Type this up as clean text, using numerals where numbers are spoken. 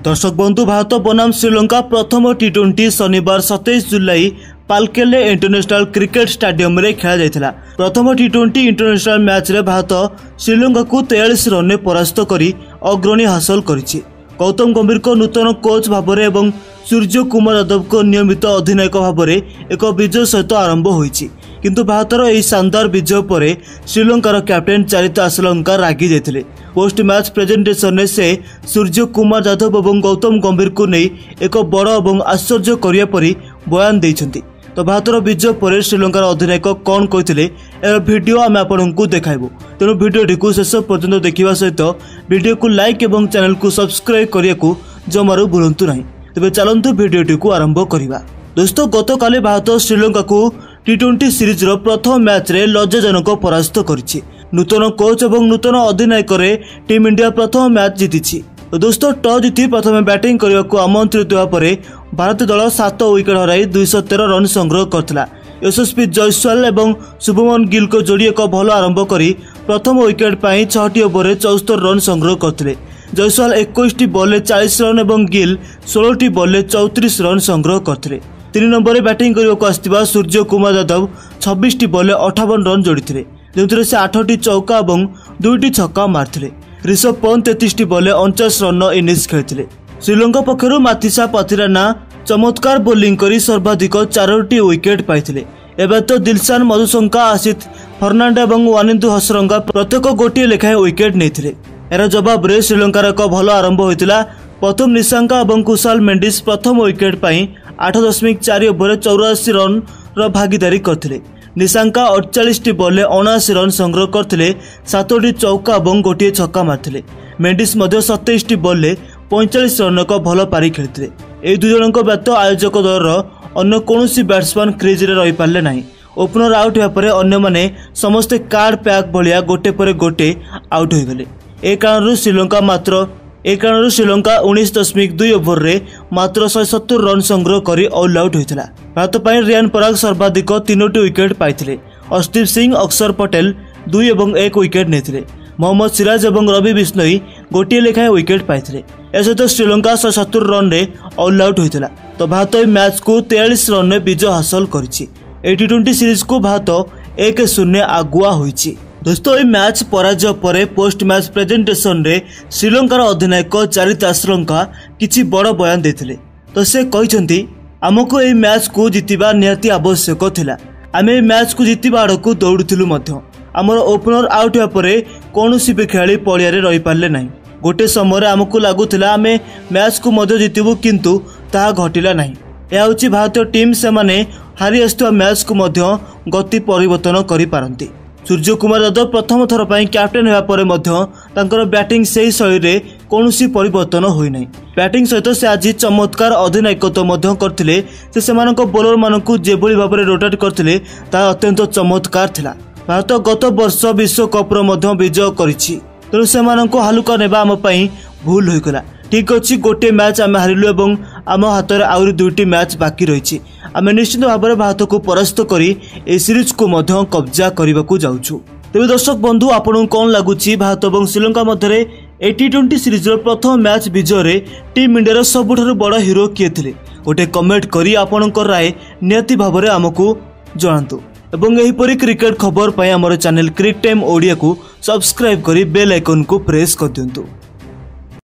दर्शक बंधु भारत बनाम श्रीलंका प्रथम टी20 शनिवार 27 जुलाई पालकेले इंटरनेशनल क्रिकेट स्टेडियम रे खेला जायतिला। प्रथम टी20 इंटरनेशनल मैच रे भारत श्रीलंका को 43 रन परास्त करी अग्रणी हासिल करिछि। गौतम गंभीर को नूतन कोच भाबरे एवं सूर्य कुमार यादव को नियमित अधिनायक भाबरे एक विजय सहित आरंभ होइछि। किंतु भारतर यह शानदार विजय पर श्रीलंकार कैप्टेन चरिता असलंका रागी जाते। पोस्ट मैच प्रेजेंटेशन से सूर्य कुमार यादव और गौतम गंभीर को नहीं एक बड़ और आश्चर्य करिया परी बयान देइछंती। तो भारतर विजय पर श्रीलंकार अधिनायक कौन कहते यार वीडियो आम आपको देखाइबू। तेणु वीडियोटी को शेष पर्यंत देखा सहित वीडियो को लाइक और चैनल को सब्सक्राइब करने को जमारू भूलु ना। तेज चलतु वीडियोटी को आरंभ करवा। दोस्तों गतकाली भारत श्रीलंका को टी20 सीरीज प्रथम मैच रे लज्जाजनक परास्त करिछि। नूतन कोच और नूतन अधिनायक रे टीम इंडिया प्रथम मैच जीति। दोस्तों टॉस जीति प्रथम बैटिंग करने को आमंत्रित होगा पर भारत दल 7 विकेट हराई 213 रन संग्रह करथिला। यशस्वी जयसवाल और शुभमन गिल को जोड़ी एक भल आरंभ करी प्रथम विकेट पाई 6 ओवर 74 रन संग्रह करथिले। जयसवाल 21 बॉल 40 रन और गिल 16 बॉल 34 रन संग्रह करथिले। 3 नंबर बैटिंग करने को आसथिबा सूर्य कुमार यादव 26 बॉल 58 रन जोड़िथिले, जो से 8 चौका और 2 छक्का मारथिले। Rishabh Pant 33 ball 49 run innings खेलिथिले। श्रीलंका पक्षरु माथिसा पाथिराना चमत्कार बोलिंग करी सर्वाधिक 4 विकेट पाइथिले। एबे तो दिलशान मधुशंका, आसित फर्नांडो और वानिंदु हसरंगा प्रत्येक गोटे लेखाएं विकेट नेथिले। यार जवाब रे श्रीलंकार एक भल आरंभ होइतिला। प्रथम निशांका और कुशाल मेंडिस प्रथम विकेट पाई 8.4 ओवर 84 रन भागीदारी करथिले। निशांका 48 बॉल 79 रन संग्रह करथिले, 7 चौका और 1 छक्का मारथिले। मेंडिस 27 बॉल 45 रन का भल पारी खेलिथिले। ए दुई जनक व्यतीत आयोजक दलर अन्य कौनसी बैट्समैन क्रीज रे रही पारले नहीं। ओपनर आउट होगा पर अन्य माने समस्ते कार्ड पैक भलिया गोटे पर गोटे आउट हो गले। ए कारण श्रीलंका 19.2 ओवर रे मात्र 170 रन संग्रह करी ऑल आउट होइतिला। भारत पई रियान पराग सर्वाधिक 3 विकेट पाइथिले। अर्शदीप सिंह, अक्षर पटेल 2 और 1 विकेट नेथिले। मोहम्मद सिराज और रवि बिश्नोई गोटे लेखाएं विकेट पाइथिले। सहित श्रीलंका 170 रन रे ऑल आउट होइतिला। तो भारत मैच को 43 रन में विजय हासिल करिछि। टी20 सीरीज को भारत 1-0 आगुआ होइछि। दोस्तों ये मैच पराजय पर पोस्ट मैच प्रेजेंटेशन रे श्रीलंकार अधिनायक चरिता असलंका किछि बड़ बयान देथिले। तो से कहिसंती हमको ये मैच को जितिबा निहाती आवश्यक थिला। आमे ये मैच को जितिबा आड़कू दौड़ुथिलु मध्य। हमर ओपनर आउट होया पर कोनोसी भी खेलाड़ी पड़िया रे रही पारले नहीं। गोटे समय आमको लगुला आमे मैच को मध्य जितिबु, किंतु ताहा घटिला नहीं। यह होछि भारतीय टीम से माने हारी आसुवा मैच को मध्य गति परिवर्तन करि पारंती। सूर्य कुमार यादव प्रथम थर पर कैप्टेन होगा पर बैटिंग से शैली रे कौनसी परिवर्तन होई नहीं। बैटिंग सहित से आज चमत्कार अधिनायकत्व करथिले। से बोलर मानकु जेभली भाव में रोटेट करथिले ता अत्यंत चमत्कार थिला। भारत गत वर्ष विश्वकप विजय करिछि। तेणु से हालुका नेबा आम पई भूल होइगला। ठीक अच्छी गोटे मैच आम हारिलु और आम हाथ में आहरी 2टी मैच बाकी रही। आम निश्चित भाव में भारत को परास्त करी ए सीरीज को कब्जा करने को जाऊँ। तेज दर्शक बंधु आपको कौन लगुच भारत और श्रीलंका मध्य टी20 सीरीज प्रथम मैच विजय रे टीम इंडिया सबुठारु बड़ हिरो किए थे? गोटे कमेंट करी आपणकर राय नियति भाव में आमको जनातु। एवं एहीपरि क्रिकेट खबर पाई आमर चैनल क्रिक टाइम ओडिया को सब्सक्राइब करी बेल आइकन को प्रेस कर दियंतु।